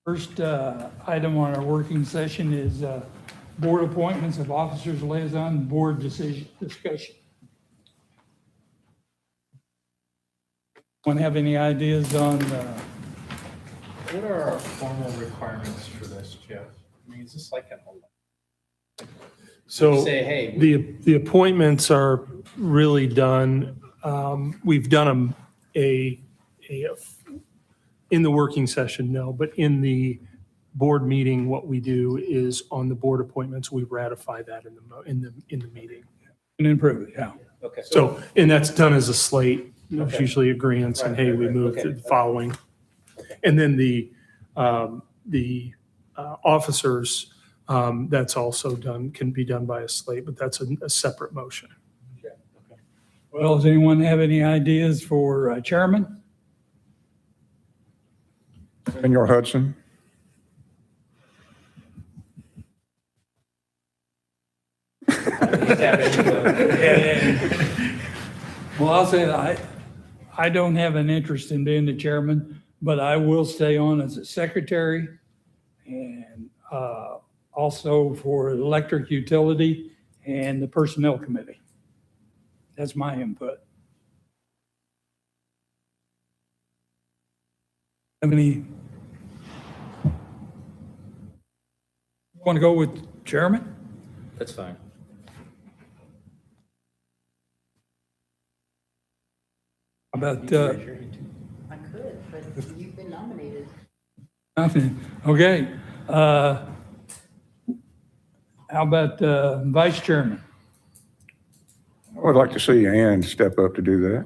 First item on our working session is board appointments of officers, liaison, board decision discussion. Want to have any ideas on, What are our formal requirements for this, Jeff? I mean, is this like an So say, hey, the appointments are really done. We've done them in the working session, no, but in the board meeting, what we do is on the board appointments, we ratify that in the meeting. and improve it, yeah. okay, So, and that's done as a slate. There's Okay. usually agreements and, hey, we Right, move to okay. the following. And then the officers, that's also done, can be done by a slate, but that's a separate motion. Well, does anyone have any ideas for chairman? Senor Hudson. Well, I'll say that I don't have an interest in being the chairman, but I will stay on as a secretary and also for electric utility and the personnel committee. That's my input. Have any? Want to go with chairman? that's fine. How about, I could, but you've been nominated. nothing? Okay. How about vice chairman? I would like to see Ann step up to do that.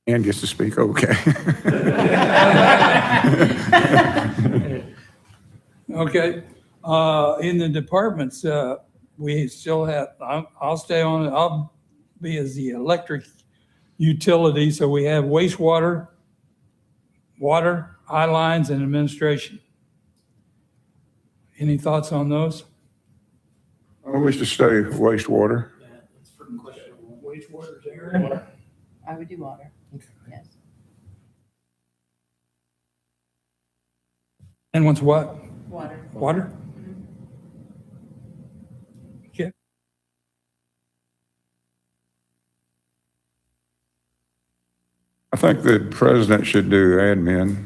Ann gets to speak, okay. Okay, in the departments, we still have, I'll stay on it, I'll be as the electric utility, so we have wastewater, water, eye lines, and administration. Any thoughts on those? I wish to stay wastewater. Wastewater's area. I would do water, yes. And what's what? Water. Water? Okay. I think the president should do admin.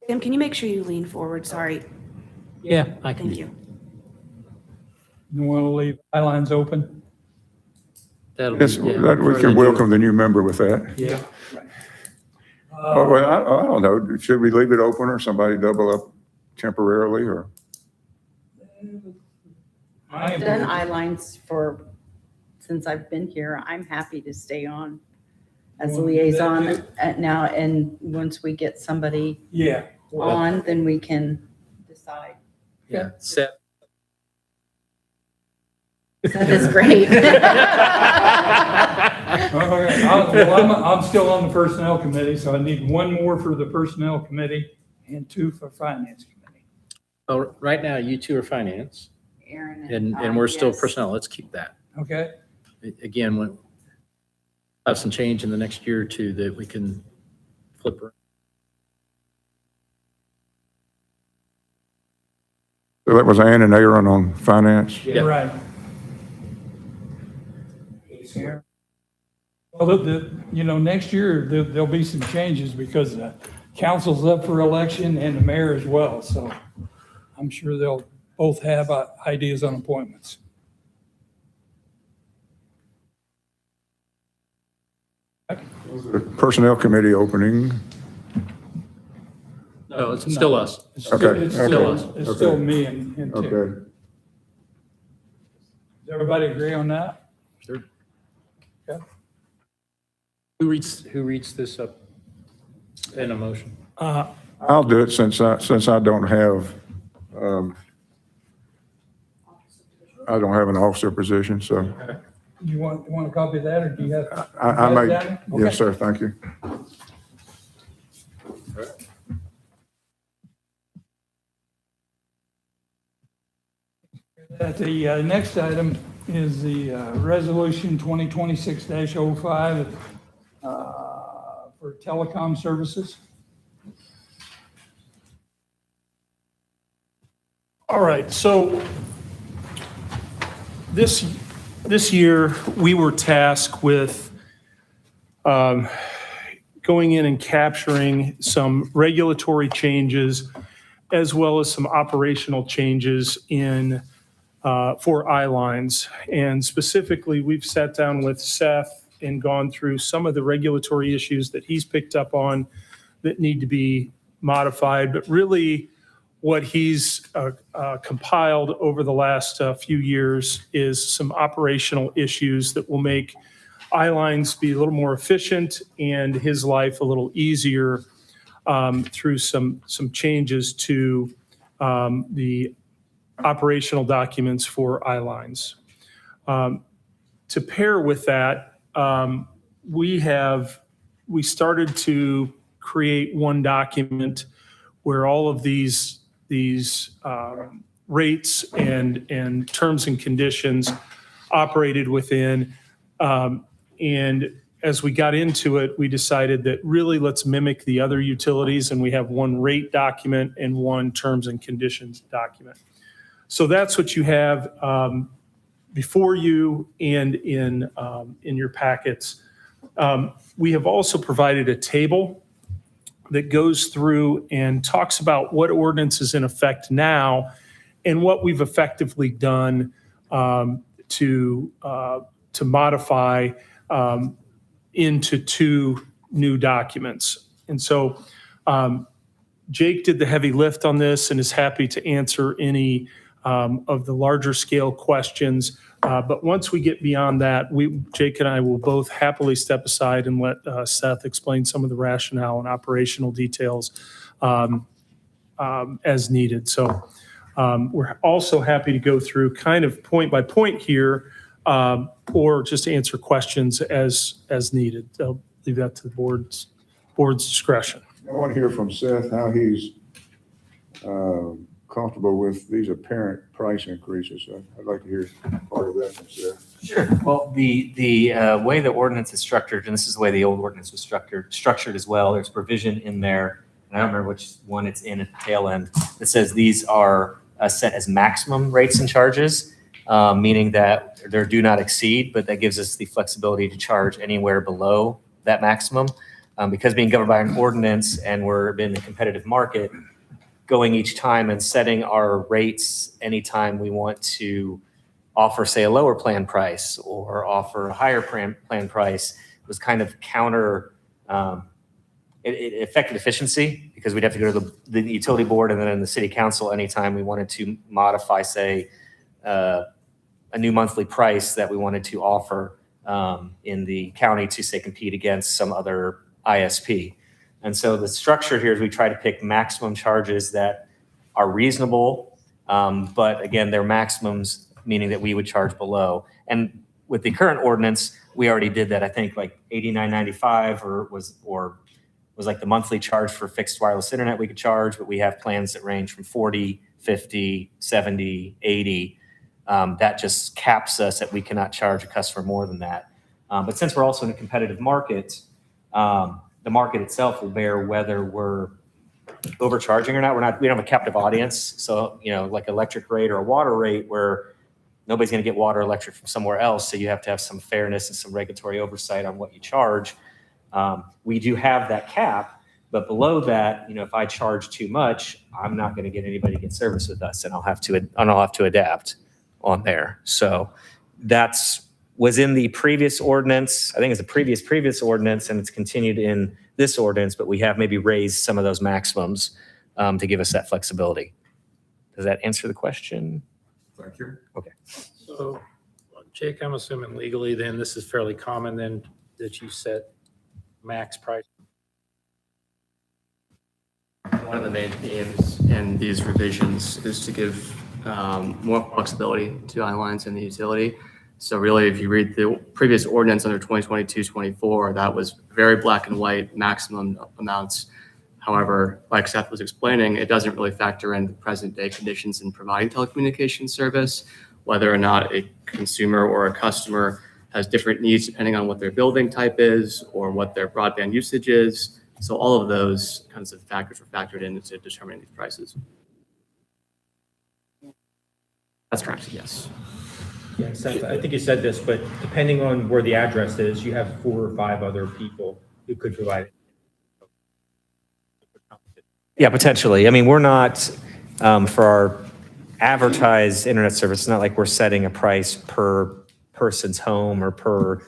Tim, can you make sure you lean forward? Sorry. Yeah, I can. Thank you. You want to leave eye lines open? That'll Yes, be, yeah, that we further can do- welcome the new member with that. Yeah, Oh, well, I don't know, should we leave it open or somebody double up temporarily or? My I've done eye lines since I've been here. I'm happy to stay on as a You wanna do that liaison now, and once we get somebody Yeah. on, then we can decide. yeah. Seth. That is great. Okay, I'm still on the personnel committee, so I need one more for the personnel committee and two for finance committee. Oh, right now, you two are finance, Aaron and we're still yes. personnel. Let's keep that. Okay? Again, when have some change in the next year or two that we can flip around. So that was Ann and Aaron on finance? Yeah. Right. Well, next year, there'll be some changes because the council's up for election and the mayor as well. So I'm sure they'll both have ideas on appointments. The personnel committee opening, No, it's still us. It's Okay, still- It's still, okay, it's still okay. me and Tim. okay. Does everybody agree on that? Sure. Okay. Who reads this up in a motion? I'll do it since I don't have, I don't have an officer position, so You want a copy of that, or do you have? I you may, got it? Okay. yes, sir, thank you. The next item is the Resolution 2026-05 for telecom services. All right, so this year, we were tasked with going in and capturing some regulatory changes as well as some operational changes in for I-lines. And specifically, we've sat down with Seth and gone through some of the regulatory issues that he's picked up on that need to be modified, but really what he's compiled over the last few years is some operational issues that will make I-lines be a little more efficient and his life a little easier through some changes to the operational documents for I-lines. To pair with that, we started to create one document where all of these rates and terms and conditions operated within. And as we got into it, we decided that really let's mimic the other utilities, and we have one rate document and one terms and conditions document. So that's what you have before you and in your packets. We have also provided a table that goes through and talks about what ordinance is in effect now and what we've effectively done to modify into two new documents. And so Jake did the heavy lift on this and is happy to answer any of the larger scale questions. But once we get beyond that, Jake and I will both happily step aside and let Seth explain some of the rationale and operational details as needed. So we're also happy to go through kind of point by point here or just answer questions as needed. I'll leave that to the board's discretion. I want to hear from Seth how he's comfortable with these apparent price increases. I'd like to hear part of that from Seth. Sure. Well, the way the ordinance is structured, and this is the way the old ordinance was structured as well, there's provision in there, and I don't remember which one it's in at the tail end, that says these are set as maximum rates and charges, meaning that they're do not exceed, but that gives us the flexibility to charge anywhere below that maximum. Because being governed by an ordinance and we're in a competitive market, going each time and setting our rates anytime we want to offer, say, a lower plan price or offer a higher plan price was kind of counter, it affected efficiency because we'd have to go to the utility board and then the city council anytime we wanted to modify, say, a new monthly price that we wanted to offer in the county to, say, compete against some other ISP. And so the structure here is we try to pick maximum charges that are reasonable, but again, they're maximums, meaning that we would charge below. And with the current ordinance, we already did that. I think like $89.95 or was like the monthly charge for fixed wireless internet we could charge, but we have plans that range from 40, 50, 70, 80. That just caps us that we cannot charge a customer more than that. But since we're also in a competitive market, the market itself will bear whether we're overcharging or not. We don't have a captive audience. So, like electric rate or a water rate where nobody's going to get water or electric from somewhere else. So you have to have some fairness and some regulatory oversight on what you charge. We do have that cap, but below that, if I charge too much, I'm not going to get anybody to get service with us and I'll have to adapt on there. So was in the previous ordinance. I think it's the previous ordinance, and it's continued in this ordinance, but we have maybe raised some of those maximums to give us that flexibility. Does that answer the question? Thank you. Okay. So, Jake, I'm assuming legally then this is fairly common then that you set max price. One of the main themes in these revisions is to give more flexibility to I-lines in the utility. So really, if you read the previous ordinance under 2022-24, that was very black and white maximum amounts. However, like Seth was explaining, it doesn't really factor in the present day conditions in providing telecommunications service whether or not a consumer or a customer has different needs depending on what their building type is or what their broadband usage is. So all of those kinds of factors were factored into determining these prices. That's correct, yes. Yeah, Seth, I think you said this, but depending on where the address is, you have 4 or 5 other people who could provide it. Yeah, potentially. I mean, we're not, for our advertised internet service, it's not like we're setting a price per person's home or per,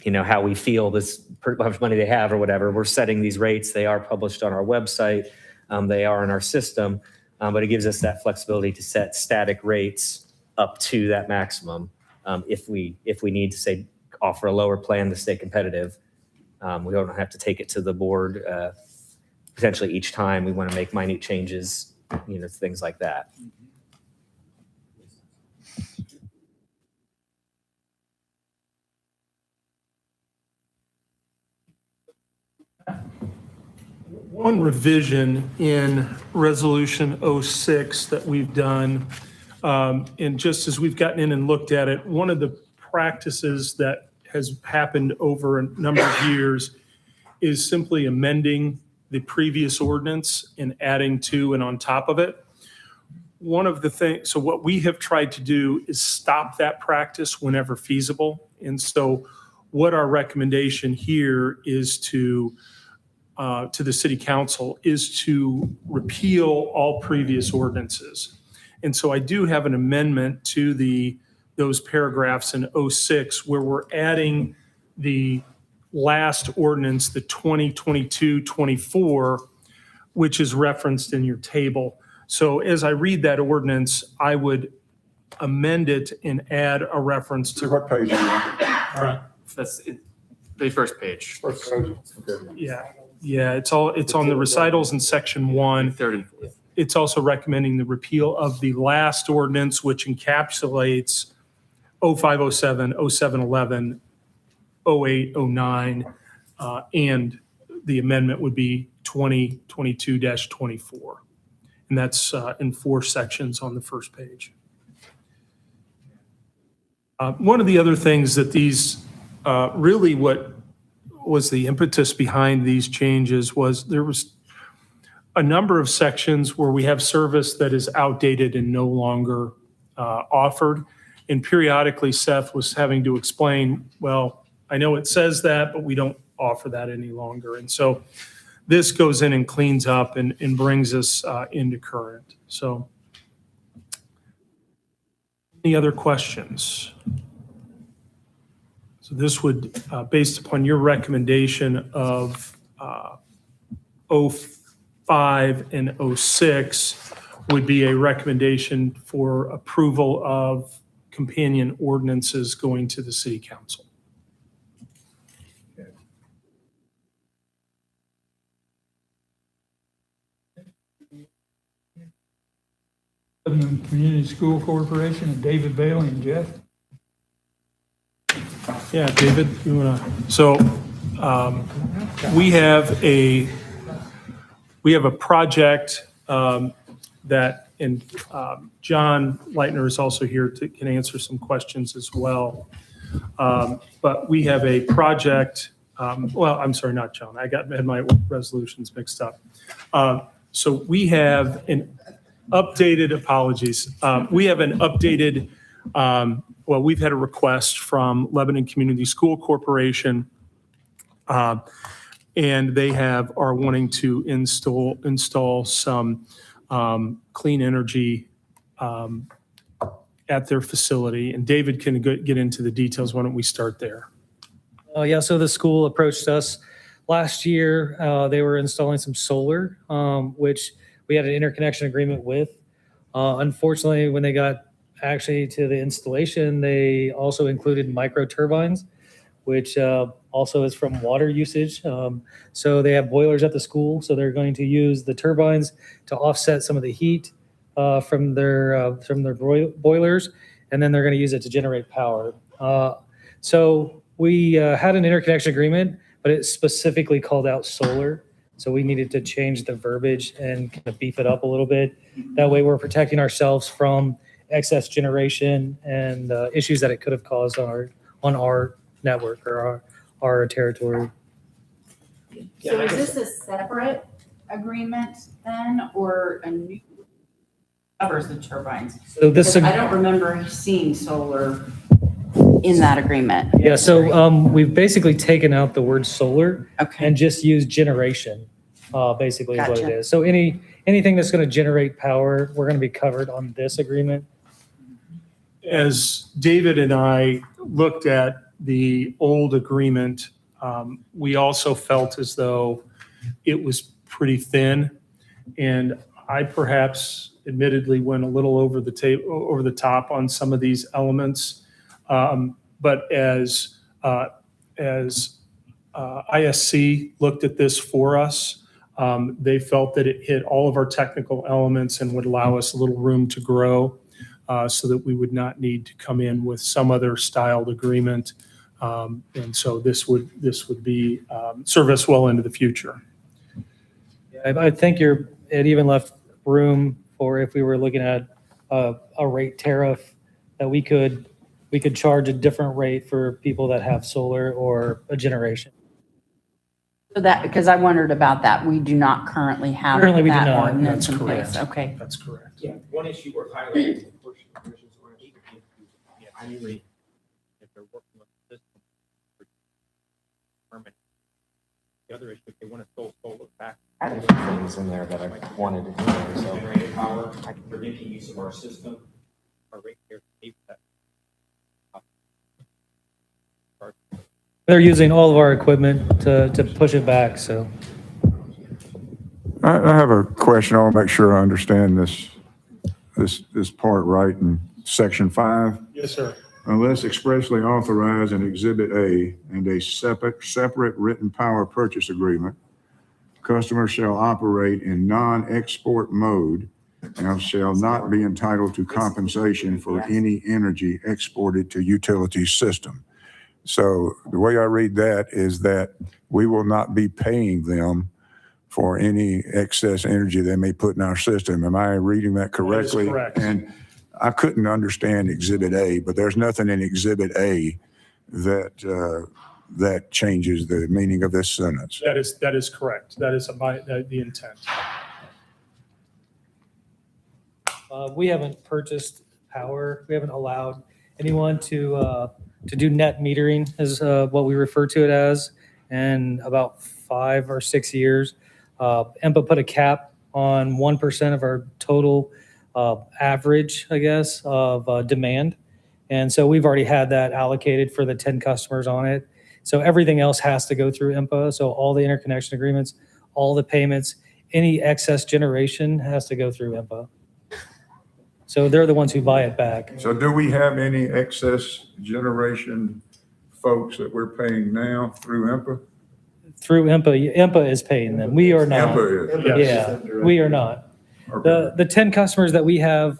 how we feel how much money they have or whatever. We're setting these rates. They are published on our website. They are in our system, but it gives us that flexibility to set static rates up to that maximum. If we need to, say, offer a lower plan to stay competitive, we don't have to take it to the board potentially each time we want to make minute changes, things like that. One revision in Resolution 06 that we've done, and just as we've gotten in and looked at it, one of the practices that has happened over a number of years is simply amending the previous ordinance and adding to and on top of it. One of the things, so what we have tried to do is stop that practice whenever feasible. And so what our recommendation here is to the city council is to repeal all previous ordinances. And so I do have an amendment to those paragraphs in 06 where we're adding the last ordinance, the 2022-24, which is referenced in your table. So as I read that ordinance, I would amend it and add a reference So to, what page are you on? That's it, the first page. First page. Okay. yeah, it's on the recitals in section 1. Third and fourth. It's also recommending the repeal of the last ordinance, which encapsulates 0507, 0711, 0809, and the amendment would be 2022-24. And that's in 4 sections on the first page. One of the other things that these, really what was the impetus behind these changes was there was a number of sections where we have service that is outdated and no longer offered. And periodically Seth was having to explain, well, I know it says that, but we don't offer that any longer. And so this goes in and cleans up and brings us into current. So any other questions? So this would, based upon your recommendation of 05 and 06, would be a recommendation for approval of companion ordinances going to the city council. Lebanon Community School Corporation and David Bailey and Jeff. Yeah, David, you want to, so we have a project that, and John Leitner is also here can answer some questions as well. But we have a project, well, I'm sorry, not John. I had my resolutions mixed up. So we have an updated, apologies. We have an updated, well, we've had a request from Lebanon Community School Corporation, and they are wanting to install some clean energy at their facility. And David can get into the details. Why don't we start there? Yeah, so the school approached us last year. They were installing some solar, which we had an interconnection agreement with. Unfortunately, when they got actually to the installation, they also included micro turbines, which also is from water usage. So they have boilers at the school, so they're going to use the turbines to offset some of the heat from their boilers, and then they're going to use it to generate power. So we had an interconnection agreement, but it specifically called out solar. So we needed to change the verbiage and kind of beef it up a little bit. That way we're protecting ourselves from excess generation and issues that it could have caused on our network or our territory. So is this a separate agreement then, or a new covers the turbines? So this, Because I don't remember seeing solar in that agreement. yeah, so we've basically taken out the word solar Okay, and just used generation, basically is what it Gotcha. is. So anything that's going to generate power, we're going to be covered on this agreement. As David and I looked at the old agreement, we also felt as though it was pretty thin. And I perhaps admittedly went a little over the top on some of these elements. But as ISC looked at this for us, they felt that it hit all of our technical elements and would allow us a little room to grow, so that we would not need to come in with some other styled agreement. And so this would be serve us well into the future. I think it even left room for if we were looking at a rate tariff that we could charge a different rate for people that have solar or a generation. so that, because I wondered about that. We do not currently have Currently, we do that not. ordinance That's in place. correct. Okay. That's correct. Yeah, one issue we're highlighting, of course, provisions are going to be, annually, if they're working with the system. Permit. The other issue, if they want to solar back. Things in there that I wanted in there, so. Generated power, they're making use of our system, our rate here, pay for that. They're using all of our equipment to push it back, so. I have a question. I want to make sure I understand this part right in section 5. Yes, sir. Unless expressly authorized in Exhibit A and a separate written power purchase agreement, customers shall operate in non-export mode and shall not be entitled to compensation for any energy exported to utility system. So the way I read that is that we will not be paying them for any excess energy they may put in our system. Am I reading that correctly? That is correct. And I couldn't understand Exhibit A, but there's nothing in Exhibit A that changes the meaning of this sentence. That is correct. That is the intent. We haven't purchased power. We haven't allowed anyone to do net metering is what we refer to it as. And about 5 or 6 years, EMPA put a cap on 1% of our total average, I guess, of demand. And so we've already had that allocated for the 10 customers on it. So everything else has to go through EMPA. So all the interconnection agreements, all the payments, any excess generation has to go through EMPA. So they're the ones who buy it back. So do we have any excess generation folks that we're paying now through EMPA? Through EMPA, EMPA is paying them. We are not. EMPA is. Yeah, we are not. Okay. The 10 customers that we have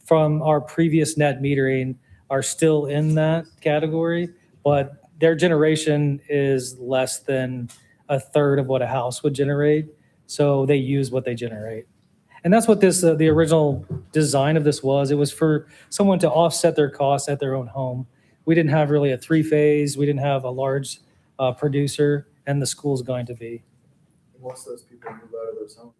from our previous net metering are still in that category, but their generation is less than a third of what a house would generate. So they use what they generate. And that's what this, the original design of this was. It was for someone to offset their costs at their own home. We didn't have really a 3-phase. We didn't have a large producer, and the school's going to be. Once those people move out of those homes.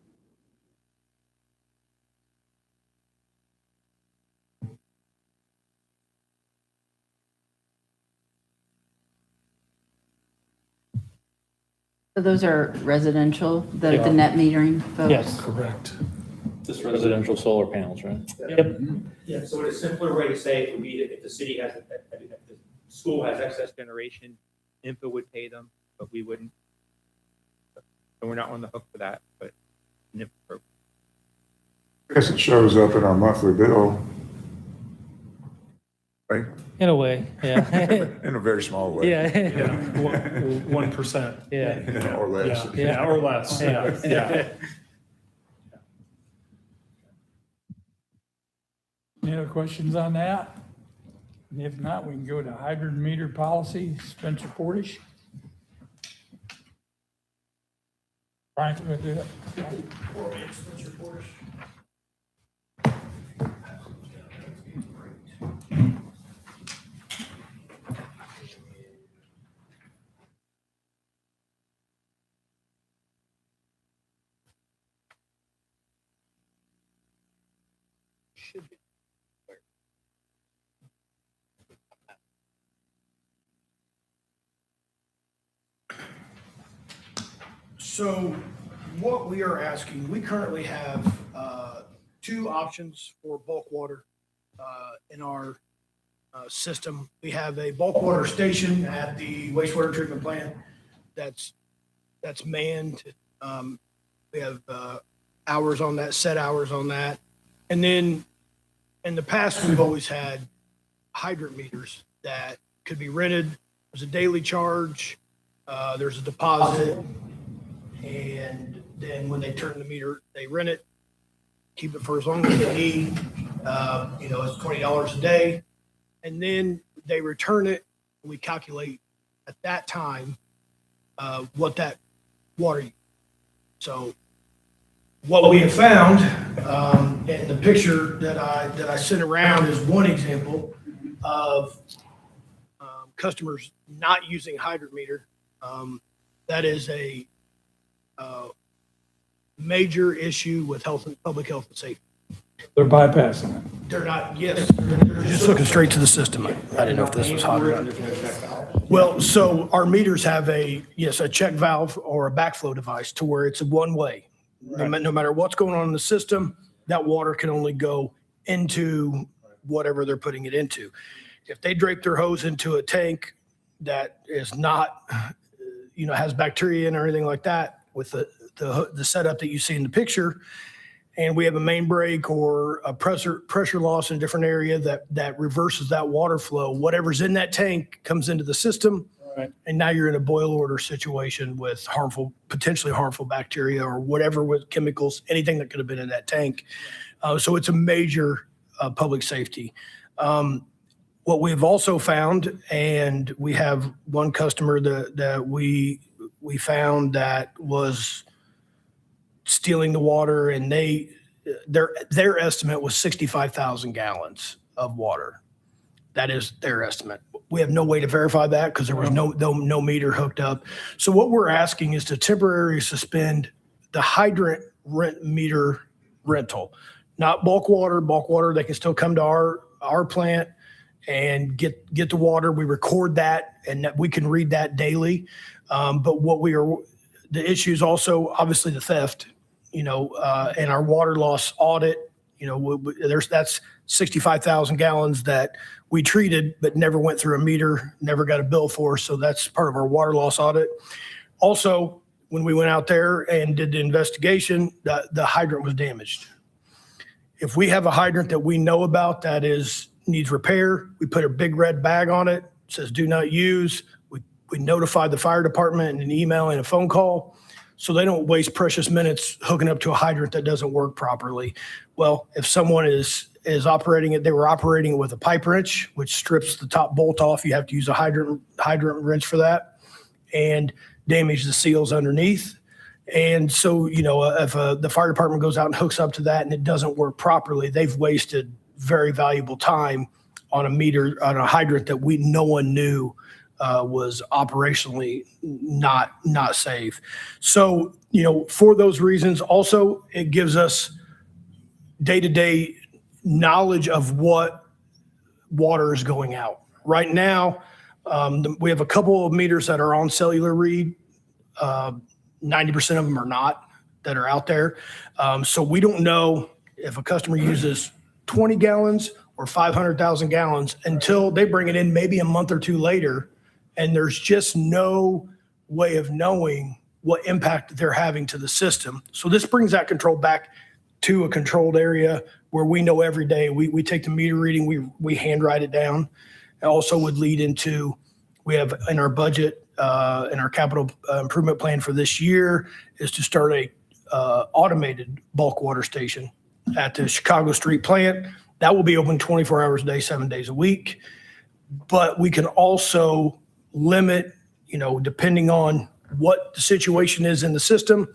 So those are residential, They the are. net metering folks? Yes. Correct. Just residential solar panels, right? Yep. Yeah, so a simpler way to say it would be that if the city has, if the school has excess generation, INFA would pay them, but we wouldn't. So we're not on the hook for that, but NIP program. I guess it shows up in our monthly bill, right? In a way, yeah. In a very small way. Yeah. Yeah, 1%. Yeah. Or less. Yeah, or less. Yeah, yeah. Any other questions on that? And if not, we can go to hydrant meter policy, Spencer Portish. Brian, can we do that? should be. So what we are asking, we currently have two options for bulk water in our system. We have a bulk water station at the wastewater treatment plant that's manned. We have hours on that, set hours on that. And then in the past, we've always had hydrant meters that could be rented. There's a daily charge, there's a deposit, and then when they turn the meter, they rent it, keep it for as long as they need. It's $20 a day. And then they return it. We calculate at that time what that water. So what we have found, and the picture that I sent around is one example of customers not using hydrant meter. That is a major issue with public health and safety. They're bypassing it. They're not, yes, they're just looking straight to the system. I didn't know if this was hot or not. Well, so our meters have a check valve or a backflow device to where it's a one way. No matter what's going on in the system, that water can only go into whatever they're putting it into. If they drape their hose into a tank that is not, has bacteria in or anything like that, with the setup that you see in the picture, and we have a main break or a pressure loss in a different area that reverses that water flow, whatever's in that tank comes into the system. Right. And now you're in a boil order situation with potentially harmful bacteria or whatever with chemicals, anything that could have been in that tank. So it's a major public safety. What we've also found, and we have one customer that we found that was stealing the water, and their estimate was 65,000 gallons of water. That is their estimate. We have no way to verify that because there was no meter hooked up. So what we're asking is to temporarily suspend the hydrant meter rental, not bulk water. Bulk water, they can still come to our plant and get the water. We record that, and that we can read that daily. But the issue is also obviously the theft, and our water loss audit, that's 65,000 gallons that we treated but never went through a meter, never got a bill for. So that's part of our water loss audit. Also, when we went out there and did the investigation, the hydrant was damaged. If we have a hydrant that we know about that needs repair, we put a big red bag on it, says do not use. We notify the fire department in an email and a phone call, so they don't waste precious minutes hooking up to a hydrant that doesn't work properly. Well, if someone is operating it, they were operating it with a pipe wrench, which strips the top bolt off. You have to use a hydrant wrench for that, and damage the seals underneath. And so, if the fire department goes out and hooks up to that and it doesn't work properly, they've wasted very valuable time on a hydrant that no one knew was operationally not safe. So, for those reasons, also it gives us day-to-day knowledge of what water is going out. Right now, we have a couple of meters that are on cellular read. 90% of them are not, that are out there. So we don't know if a customer uses 20 gallons or 500,000 gallons until they bring it in maybe a month or two later, and there's just no way of knowing what impact they're having to the system. So this brings that control back to a controlled area where we know every day. We take the meter reading, we hand write it down. It also would lead into, we have in our budget, in our capital improvement plan for this year, is to start a automated bulk water station at the Chicago Street plant. That will be open 24 hours a day, 7 days a week. But we can also limit, depending on what the situation is in the system.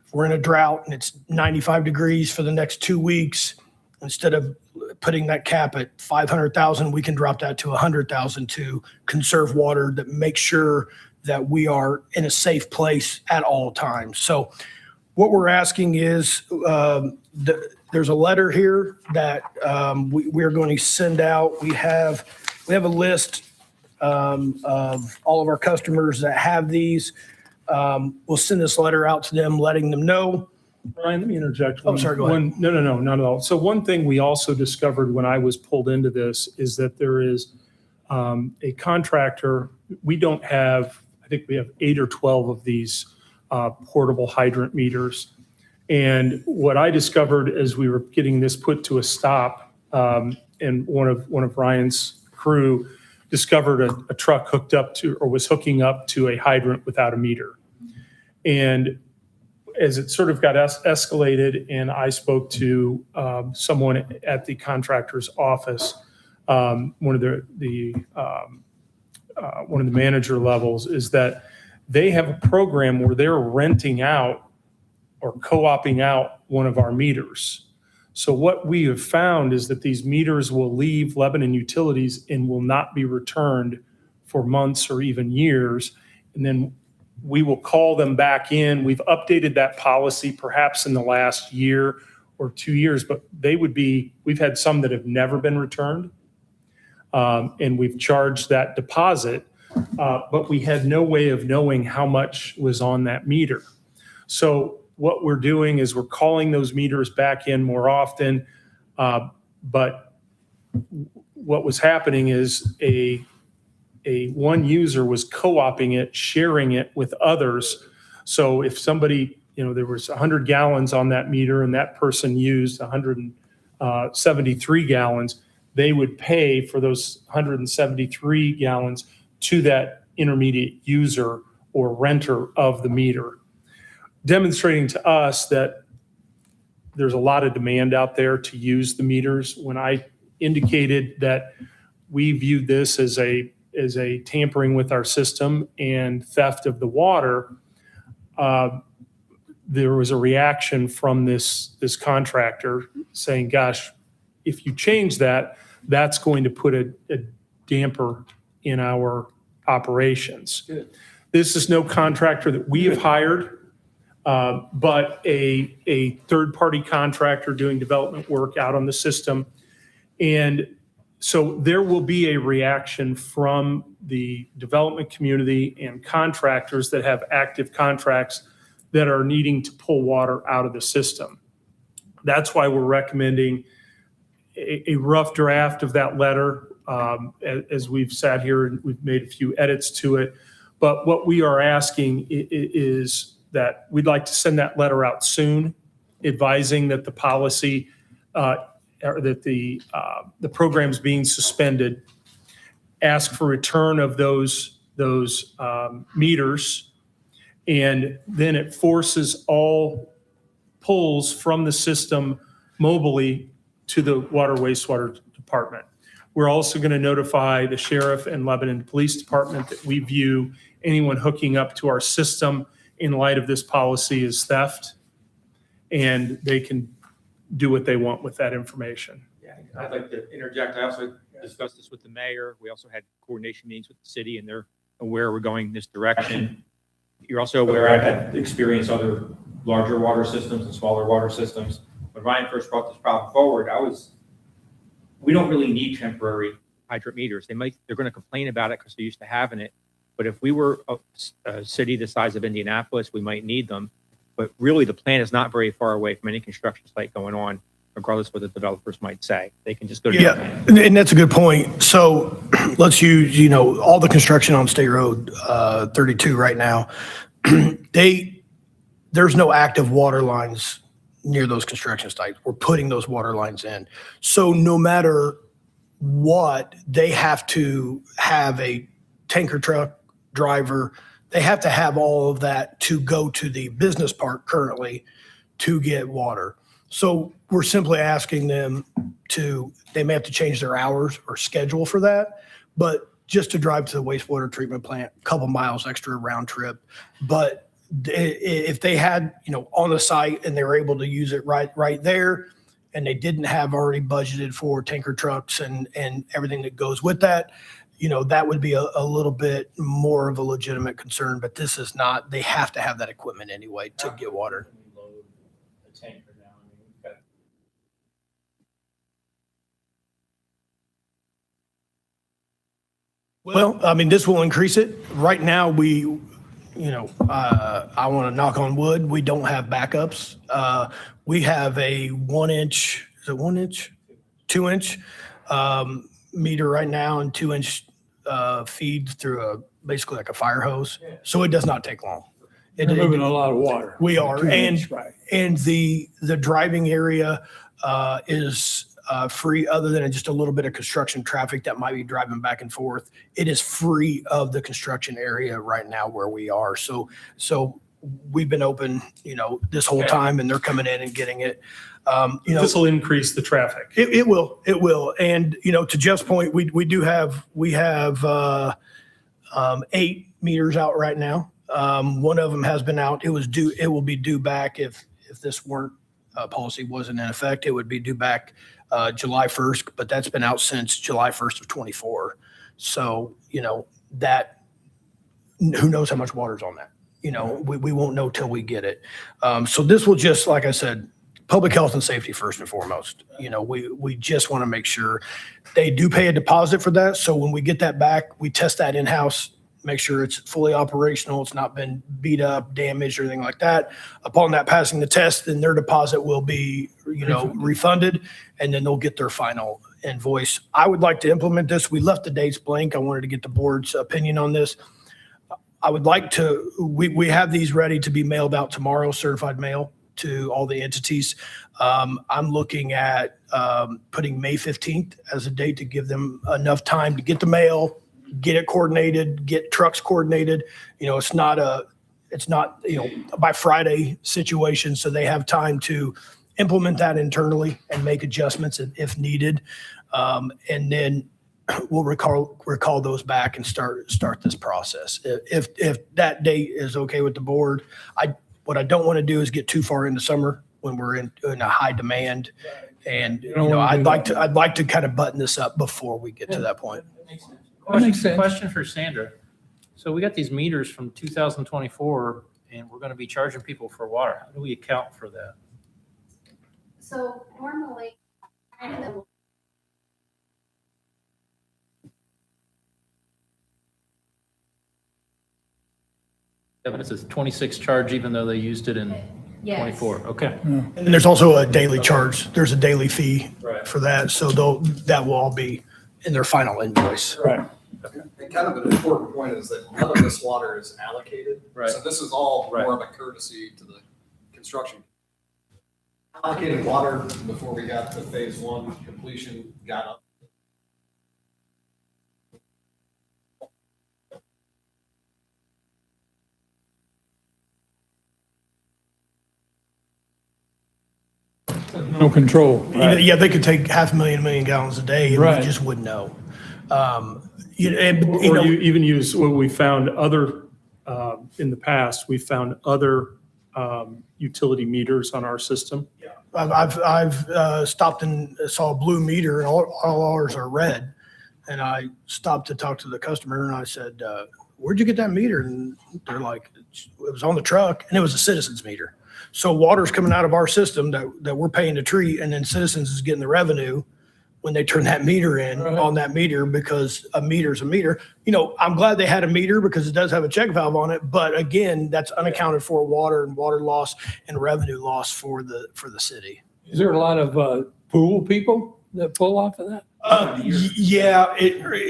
If we're in a drought and it's 95 degrees for the next 2 weeks, instead of putting that cap at 500,000, we can drop that to 100,000 to conserve water, that make sure that we are in a safe place at all times. So what we're asking is, there's a letter here that we're going to send out. We have a list of all of our customers that have these. We'll send this letter out to them, letting them know. Brian, let me interject. Oh, sorry, go ahead. No, not at all. So one thing we also discovered when I was pulled into this is that there is a contractor. We don't have, I think we have 8 or 12 of these portable hydrant meters. And what I discovered as we were getting this put to a stop, and one of Ryan's crew discovered a truck hooked up to, or was hooking up to, a hydrant without a meter. And as it sort of got escalated, and I spoke to someone at the contractor's office, one of the manager levels, is that they have a program where they're renting out or co-oping out one of our meters. So what we have found is that these meters will leave Lebanon Utilities and will not be returned for months or even years. And then we will call them back in. We've updated that policy perhaps in the last year or 2 years, but we've had some that have never been returned. And we've charged that deposit, but we had no way of knowing how much was on that meter. So what we're doing is we're calling those meters back in more often. But what was happening is a one user was co-oping it, sharing it with others. So if somebody, there was 100 gallons on that meter and that person used 173 gallons, they would pay for those 173 gallons to that intermediate user or renter of the meter, demonstrating to us that there's a lot of demand out there to use the meters. When I indicated that we viewed this as a tampering with our system and theft of the water, there was a reaction from this contractor saying, gosh, if you change that, that's going to put a damper in our operations. Good. This is no contractor that we have hired, but a third-party contractor doing development work out on the system. And so there will be a reaction from the development community and contractors that have active contracts that are needing to pull water out of the system. That's why we're recommending a rough draft of that letter. As we've sat here and we've made a few edits to it. But what we are asking is that we'd like to send that letter out soon, advising that the policy, or that the program's being suspended, ask for return of those meters, and then it forces all pulls from the system mobily to the water wastewater department. We're also going to notify the sheriff and Lebanon Police Department that we view anyone hooking up to our system in light of this policy as theft, and they can do what they want with that information. Yeah, I'd like to interject. I also discussed this with the mayor. We also had coordination meetings with the city, and they're aware we're going this direction. You're also aware I've had experience other larger water systems and smaller water systems. When Ryan first brought this problem forward, we don't really need temporary hydrant meters. They're going to complain about it because they're used to having it. But if we were a city the size of Indianapolis, we might need them. But really, the plant is not very far away from any construction site going on, regardless of what the developers might say. They can just go to the plant. And that's a good point. So let's use, all the construction on State Road 32 right now. There's no active water lines near those construction sites. We're putting those water lines in. So no matter what, they have to have a tanker truck driver. They have to have all of that to go to the business park currently to get water. So we're simply asking them they may have to change their hours or schedule for that, but just to drive to the wastewater treatment plant, a couple miles extra round trip. But if they had, on the site and they were able to use it right there, and they didn't have already budgeted for tanker trucks and everything that goes with that, that would be a little bit more of a legitimate concern. But this is not. They have to have that equipment anyway to get water. tanker now. I mean, we've got Well, I mean, this will increase it. Right now, I want to knock on wood, we don't have backups. We have a 1-inch, is it 1-inch? 2-inch meter right now and 2-inch feed through basically like a fire hose. So it does not take long. They're moving a lot of water. We are, 2 and inch, right. the driving area is free, other than just a little bit of construction traffic that might be driving back and forth. It is free of the construction area right now where we are. So we've been open, this whole time, and they're coming in and getting it. This will increase the traffic. It will. And, to Jeff's point, we have 8 meters out right now. One of them has been out. It will be due back if this policy wasn't in effect, it would be due back July 1st, but that's been out since July 1st of 24. So, that, who knows how much water's on that? We won't know till we get it. So this will just, like I said, public health and safety first and foremost. We just want to make sure they do pay a deposit for that. So when we get that back, we test that in-house, make sure it's fully operational. It's not been beat up, damaged, or anything like that. Upon that passing the test, then their deposit will be, refunded, and then they'll get their final invoice. I would like to implement this. We left the dates blank. I wanted to get the board's opinion on this. I would like to, we have these ready to be mailed out tomorrow, certified mail to all the entities. I'm looking at putting May 15th as a date to give them enough time to get the mail, get it coordinated, get trucks coordinated. It's not by Friday situation. So they have time to implement that internally and make adjustments if needed. And then we'll recall those back and start this process. If that date is okay with the board, what I don't want to do is get too far into summer when we're in a high demand. And, I'd like to kind of button this up before we get to that point. That makes sense. Question for Sandra. So we got these meters from 2024, and we're going to be charging people for water. How do we account for that? So normally, But it's a 26 charge even though they used it in yes. 24. Okay. And there's also a daily charge. There's a daily fee Right. for that. So that will all be in their final invoice. Right. And kind of an important point is that none of this water is allocated. Right. So this is all Right. more of a courtesy to the construction. Allocated water before we got to phase 1 completion got up. No control. Right. Yeah, they could take 500,000, 1,000,000 gallons a day and Right. we just wouldn't know. Or you even use what we found in the past, we found other utility meters on our system. I've stopped and saw a blue meter and all ours are red. And I stopped to talk to the customer and I said, where'd you get that meter? And they're like, it was on the truck, and it was a Citizens meter. So water's coming out of our system that we're paying to treat, and then Citizens is getting the revenue when they turn that meter in Right. on that meter, because a meter's a meter. I'm glad they had a meter because it does have a check valve on it. But again, that's unaccounted for water and water loss and revenue loss for the city. Is there a lot of pool people that pull off of that? Yeah,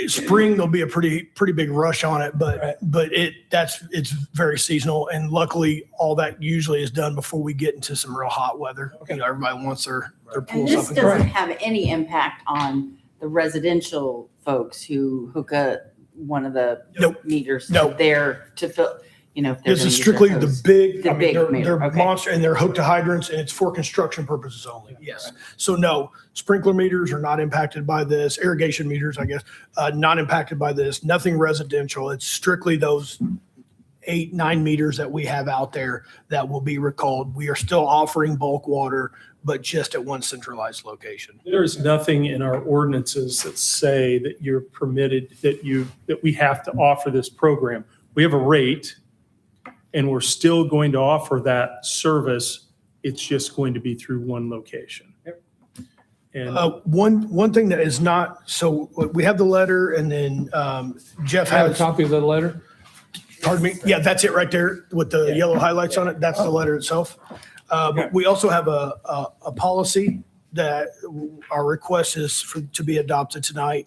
spring there'll be a pretty big rush on it, Right. but it's very seasonal, and luckily all that usually is done before we get into some real hot weather. Okay. Everybody wants their pool And this stuff. doesn't have any impact on the residential folks who hook up one of the Nope. meters Nope. to their, to fill, if they're This gonna is use their strictly the hose. big, The big they're meter, okay. monster, and they're hooked to hydrants, and it's for construction purposes only. Yes. So no, sprinkler meters are not impacted by this. Irrigation meters, I guess, not impacted by this. Nothing residential. It's strictly those 8, 9 meters that we have out there that will be recalled. We are still offering bulk water, but just at one centralized location. There is nothing in our ordinances that say that you're permitted, that we have to offer this program. We have a rate, and we're still going to offer that service It's just going to be through one location. And One thing that is not, so we have the letter and then Jeff Have a has, copy of the letter? pardon me, yeah, that's it right there with the yellow highlights on it. That's the letter itself. But we also have a policy that our request is to be adopted tonight.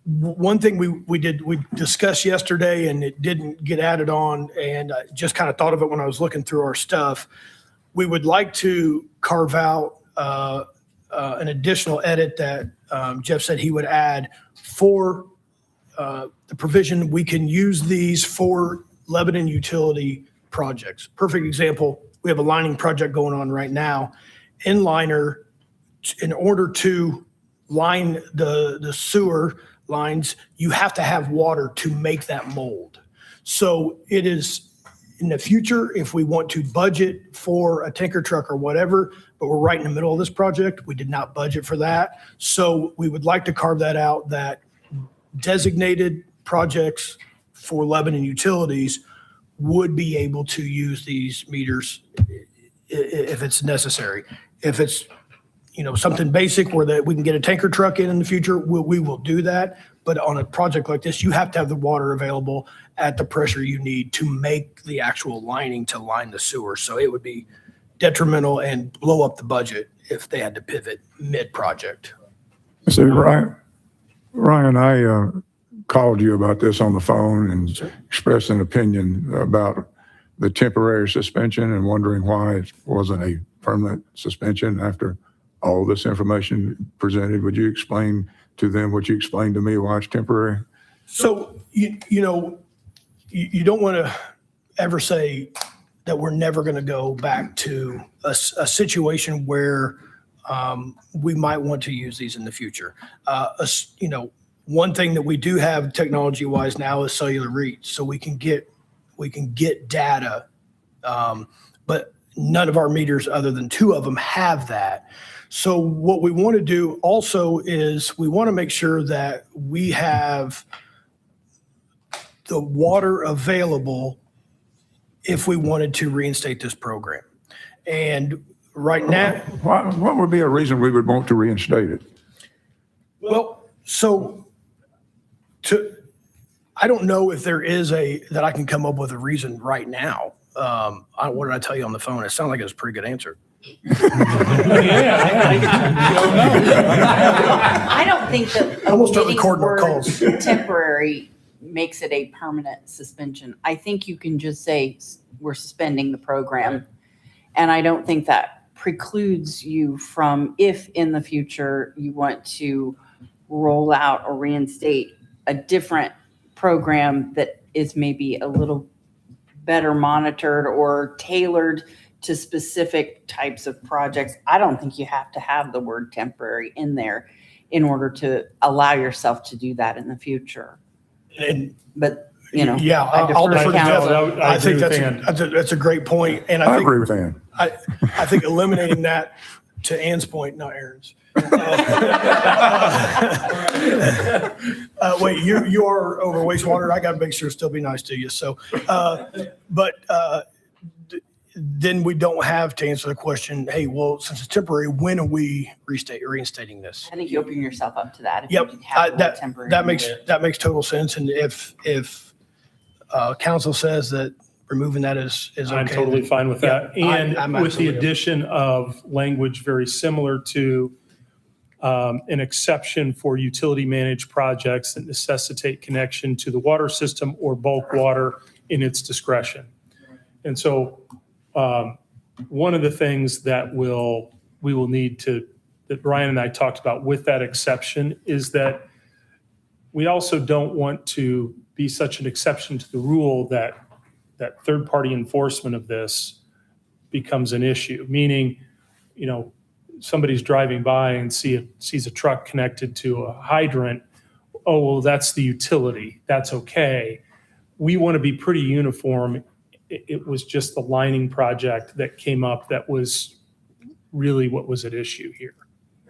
One thing we discussed yesterday and it didn't get added on, and I just kind of thought of it when I was looking through our stuff. We would like to carve out an additional edit that Jeff said he would add for the provision. We can use these for Lebanon utility projects. Perfect example, we have a lining project going on right now. In liner, in order to line the sewer lines, you have to have water to make that mold. So it is in the future, if we want to budget for a tanker truck or whatever, but we're right in the middle of this project, we did not budget for that. So we would like to carve that out, that designated projects for Lebanon utilities would be able to use these meters if it's necessary. If it's, something basic where that we can get a tanker truck in the future, we will do that. But on a project like this, you have to have the water available at the pressure you need to make the actual lining to line the sewer. So it would be detrimental and blow up the budget if they had to pivot mid-project. See, Ryan, I called you about this on the phone and expressed an opinion about the temporary suspension and wondering why it wasn't a permanent suspension after all this information presented. Would you explain to them what you explained to me, why it's temporary? So, you don't want to ever say that we're never going to go back to a situation where we might want to use these in the future. One thing that we do have technology-wise now is cellular reach, so we can get data, but none of our meters, other than 2 of them, have that. So what we want to do also is we want to make sure that we have the water available if we wanted to reinstate this program. And right now, What would be a reason we would want to reinstate it? well, so I don't know if there is that I can come up with a reason right now. What did I tell you on the phone? It sounded like it was a pretty good answer. I don't think that I almost start omitting recording our the word calls. temporary makes it a permanent suspension. I think you can just say we're suspending the program. And I don't think that precludes you from, if in the future you want to roll out or reinstate a different program that is maybe a little better monitored or tailored to specific types of projects. I don't think you have to have the word temporary in there in order to allow yourself to do that in the future. And But, yeah, I I'll defer defer to to Jeff. counsel. I think agree with that's a great point. And I I think agree with Ann. I think eliminating that, to Ann's point, not Aaron's. Wait, you are over wastewater. I got to make sure to still be nice to you. So, then we don't have to answer the question, hey, well, since it's temporary, when are we reinstating this? I think you open yourself up to that. If you Yep, did have the word temporary. that makes total sense. And if council says that removing that is okay. I'm totally fine with that. Yeah, And I'm with the absolutely- addition of language very similar to an exception for utility managed projects that necessitate connection to the water system or bulk water in its discretion. And so one of the things that we will need to, that Brian and I talked about with that exception, is that we also don't want to be such an exception to the rule that third-party enforcement of this becomes an issue, meaning, somebody's driving by and sees a truck connected to a hydrant. Oh, well, that's the utility. That's okay. We want to be pretty uniform. It was just the lining project that came up that was really what was at issue here.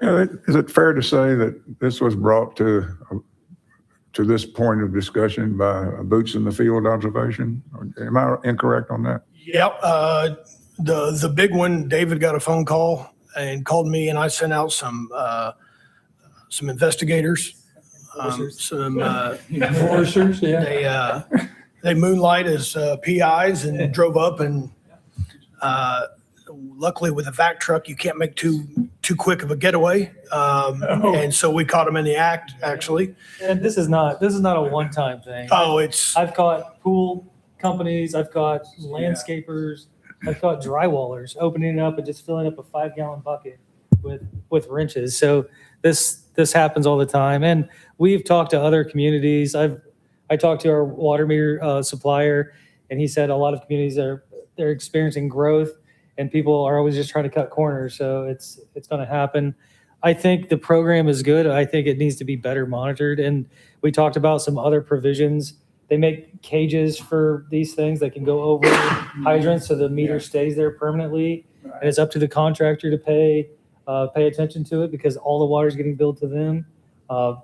Yeah, is it fair to say that this was brought to this point of discussion by a boots in the field observation? Am I incorrect on that? Yep. The big one, David got a phone call and called me, and I sent out some investigators. Enforcers, yeah. They moonlight as PIs and drove up, and luckily with a vac truck, you can't make too quick of a getaway. And so we caught them in the act, actually. And this is not a one-time thing. Oh, it's, I've caught pool companies, I've caught landscapers, I've caught drywallers opening it up and just filling up a 5-gallon bucket with wrenches. So this happens all the time. And we've talked to other communities. I talked to our water meter supplier, and he said a lot of communities they're experiencing growth, and people are always just trying to cut corners. So it's going to happen. I think the program is good. I think it needs to be better monitored. And we talked about some other provisions. They make cages for these things that can go over hydrants so the meter stays there permanently. And it's up to the contractor to pay attention to it, because all the water is getting billed to them.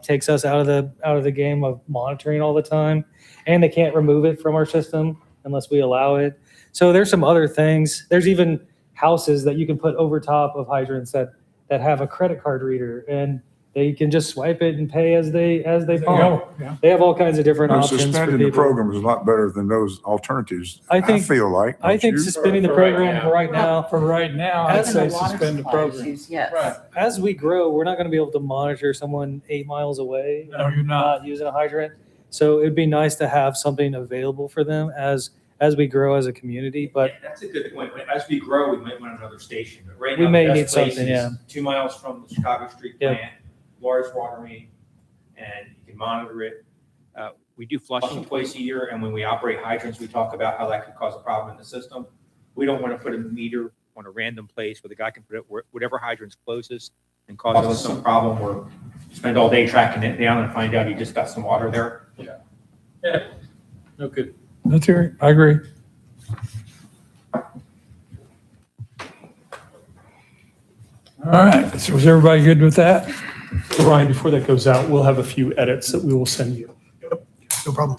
Takes us out of the game of monitoring all the time. And they can't remove it from our system unless we allow it. So there's some other things. There's even houses that you can put over top of hydrants that have a credit card reader, and they can just swipe it and pay as they pump. Yeah. They have all kinds of different But options for suspending the people. program is a lot better than those alternatives, I I think- feel like. I don't think you? suspending the For right program now. right now, For right now, I'd Even say the water suspend the supply program. issues, yes. Right. as we grow, we're not going to be able to monitor someone 8 miles away. No, you're not. Using a hydrant. So it'd be nice to have something available for them as we grow as a community. But That's a good point. As we grow, we might want another station. But right We now, may the need best place something, is yeah. 2 miles from the Chicago Street Yep. plant, large water main, and you can monitor it. We do flushing twice a year, and when we operate hydrants, we talk about how that could cause a problem in the system. We don't want to put a meter on a random place where the guy can put it whatever hydrant's closest and cause us some problem where you spend all day tracking it down and find out you just got some water there. Yeah. No good. That's right. I agree. All right. So was everybody good with that? Ryan, before that goes out, we'll have a few edits that we will send you. no problem.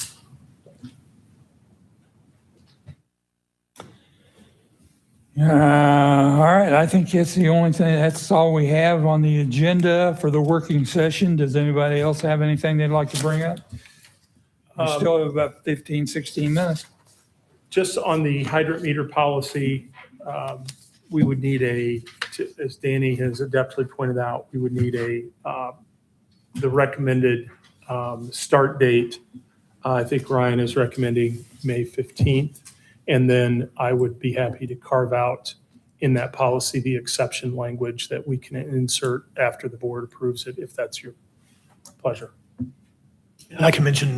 All right. I think that's the only thing, that's all we have on the agenda for the working session. Does anybody else have anything they'd like to bring up? We still have about 15, 16 minutes. Just on the hydrant meter policy, we would need as Danny has adeptly pointed out, we would need the recommended start date. I think Ryan is recommending May 15th. And then I would be happy to carve out in that policy the exception language that we can insert after the board approves it, if that's your pleasure. And I can mention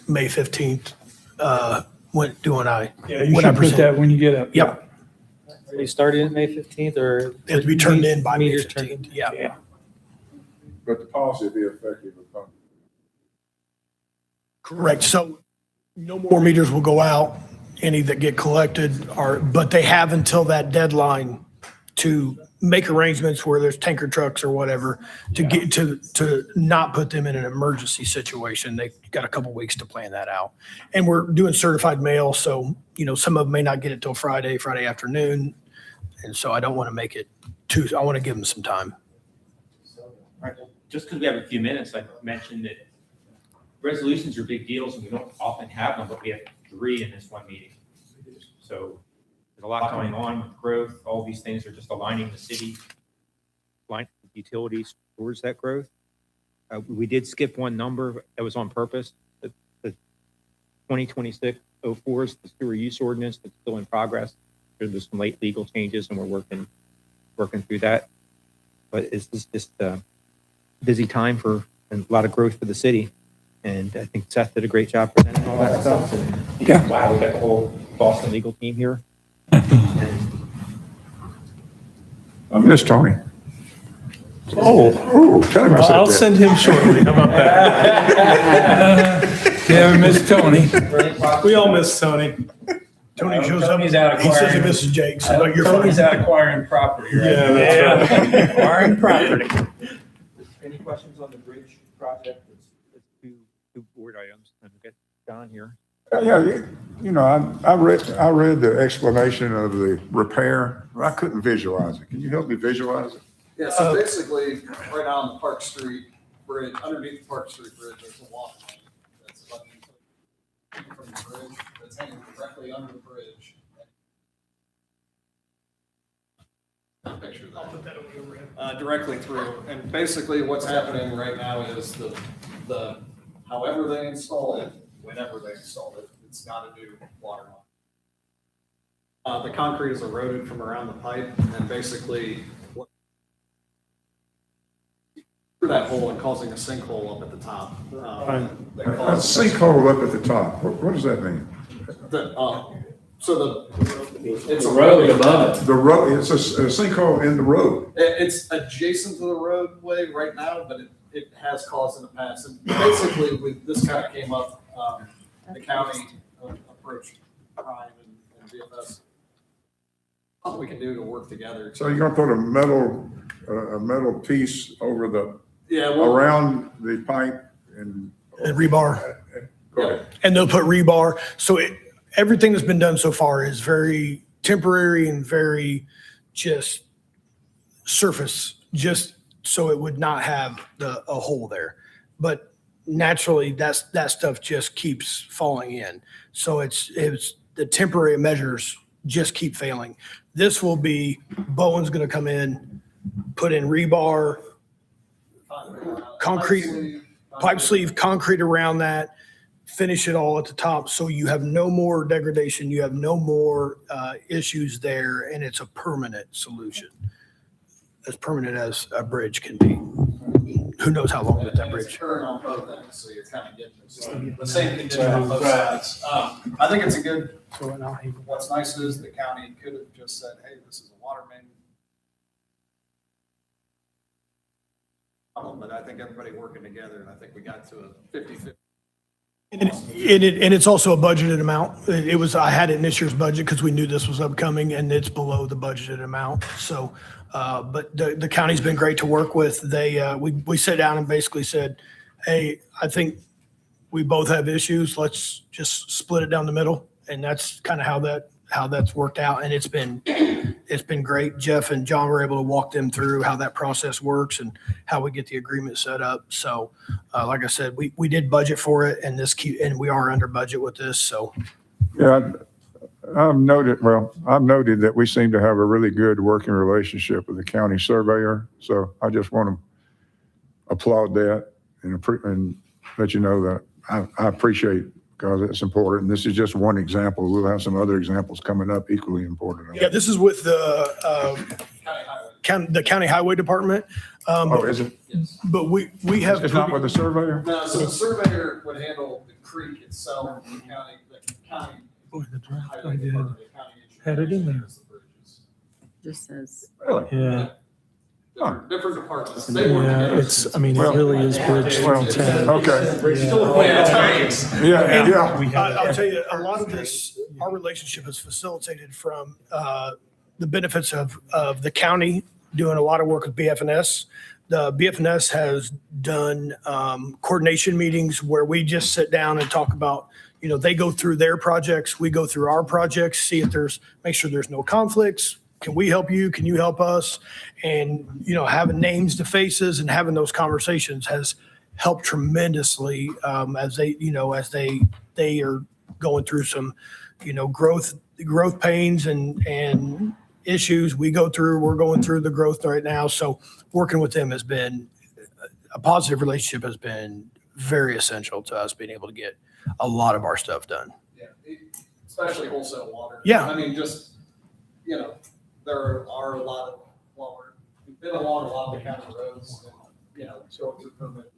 May 15th, when I. Yeah, you when I should put present. that when you get up. Yep. are you starting at May 15th or? It has to be turned in by May Meters turned- 15th. Yeah. Yeah. But the policy will be effective upon. Correct. So no more meters will go out. Any that get collected but they have until that deadline to make arrangements where there's tanker trucks or whatever to get to not put them in an emergency situation. They've got a couple weeks to plan that out. And we're doing certified mail. So, some of them may not get it till Friday afternoon. And so I don't want to make it I want to give them some time. Right. Just because we have a few minutes, I mentioned that resolutions are big deals and we don't often have them, but we have 3 in this one meeting. So there's a lot going on with growth. All these things are just aligning the city, aligning utilities towards that growth. We did skip one number that was on purpose. The 2026-04 is the sewer use ordinance that's still in progress. There's some late legal changes and we're working through that. But it's just a busy time for a lot of growth for the city. And I think Seth did a great job presenting all that stuff. Yeah. Wow, we got the whole Boston legal team here. I miss Tony. Tell him I said I'll that. send him shortly. How about that? Yeah, we miss Tony. We all miss Tony. Tony shows up. Tony's out He says he acquiring- misses Jake. So you're Tony's fine. out acquiring property, right? Yeah, that's right. Acquiring property. Any questions on the bridge project? It's two board items. And we'll get John here. Yeah, You know, I read the explanation of the repair, but I couldn't visualize it. Can you help me visualize it? Yeah, so basically, right now on the Park Street Bridge, underneath the Park Street Bridge, there's a water line that's 11 feet from the bridge, that's hanging directly under the bridge. Picture that. Directly through, and basically what's happening right now is the, however they install it, whenever they install it, it's not a new water line. The concrete is eroded from around the pipe, and basically through that hole and causing a sinkhole up at the top. That A caused- sinkhole up at the top. What does that mean? So it's a road above it. The road, it's a sinkhole in the road. It's adjacent to the roadway right now, but it has caused in the past. And basically, this kind of came up, the county approached Ryan and BFS. Something we can do to work together. So you're gonna put a metal piece over the, Yeah, well, around the pipe and. And rebar. Go ahead. And they'll put rebar. So everything that's been done so far is very temporary and very just surface, just so it would not have a hole there. But naturally, that stuff just keeps falling in. So it's the temporary measures just keep failing. This will be, Bowen's going to come in, put in rebar, concrete, pipe sleeve, concrete around that, finish it all at the top. So you have no more degradation. You have no more issues there. And it's a permanent solution, as permanent as a bridge can be. Who knows how long that and it's bridge. current on both ends, so you're kind of getting the same condition on both sides. I think it's a good, what's nice is the county could have just said, hey, this is a water main. But I think everybody working together, and I think we got to a 50-50. And it's also a budgeted amount. It was, I had it in this year's budget because we knew this was upcoming, and it's below the budgeted amount. So, but the county's been great to work with. We sat down and basically said, hey, I think we both have issues. Let's just split it down the middle. And that's kind of how that's worked out. And it's been great. Jeff and John were able to walk them through how that process works and how we get the agreement set up. So, like I said, we did budget for it, and and we are under budget with this. So, Yeah, I've noted that we seem to have a really good working relationship with the county surveyor. So I just want to applaud that and let you know that I appreciate, because it's important. This is just one example. We'll have some other examples coming up equally important. yeah, this is with the county highway department. Oh, is it? Yes. But we have. It's not with the surveyor? No, so the surveyor would handle the creek itself, the county. Boy, the draft I highway did department, the county had it in there. engineer does the bridges. Just says, Really? Yeah, Different departments. They work yeah, together. it's, I mean, it Well- really is bridge Well, 10. okay. Yeah. Yeah. We have I'll tell you, a lot of this, our relationship is facilitated from the benefits of the county doing a lot of work with BFNS. The BFNS has done coordination meetings where we just sit down and talk about, they go through their projects, we go through our projects, see if make sure there's no conflicts. Can we help you? Can you help us? And, having names to faces and having those conversations has helped tremendously as they are going through some, growth pains and issues we're going through the growth right now. So working with them has been, a positive relationship has been very essential to us being able to get a lot of our stuff done. Yeah, especially wholesale water. Yeah. I mean, just, there are a lot of, we've been along a lot of the county roads, and, so it's a permit.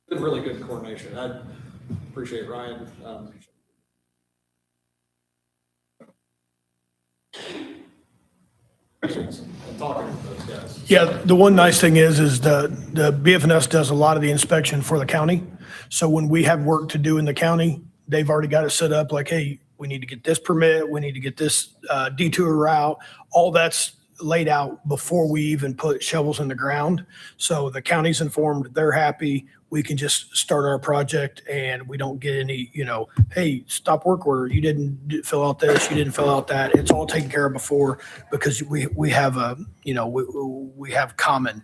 Been really good coordination. I appreciate Ryan. And talking with those guys. Yeah, the one nice thing is the BFNS does a lot of the inspection for the county. So when we have work to do in the county, they've already got it set up like, hey, we need to get this permit, we need to get this detour route. All that's laid out before we even put shovels in the ground. So the county's informed, they're happy. We can just start our project and we don't get any, hey, stop work order. You didn't fill out this, you didn't fill out that. It's all taken care of before because we have we have common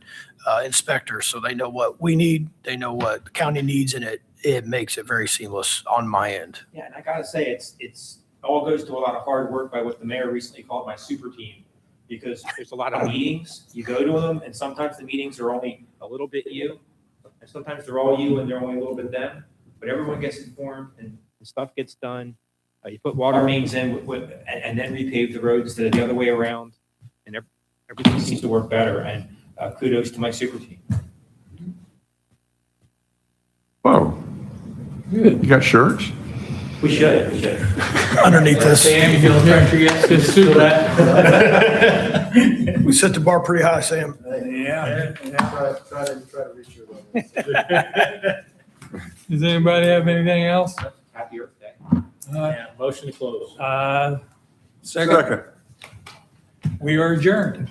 inspectors. So they know what we need, they know what the county needs, and it makes it very seamless on my end. Yeah, and I gotta say, it's all goes to a lot of hard work by what the mayor recently called my super team. Because there's a lot of meetings, you go to them, and sometimes the meetings are only a little bit you. And sometimes they're all you and they're only a little bit them, but everyone gets informed and stuff gets done. You put water mains in and then repave the road instead of the other way around. And everything seems to work better. And kudos to my super team. Whoa. You got shirts? We should. Underneath this, Sam, you feeling pressure yet? It's super. we set the bar pretty high, Sam. Yeah. Try to reach your level. Does anybody have anything else? Happy Earth Day. Yeah, motion to close. Second, Second. we are adjourned.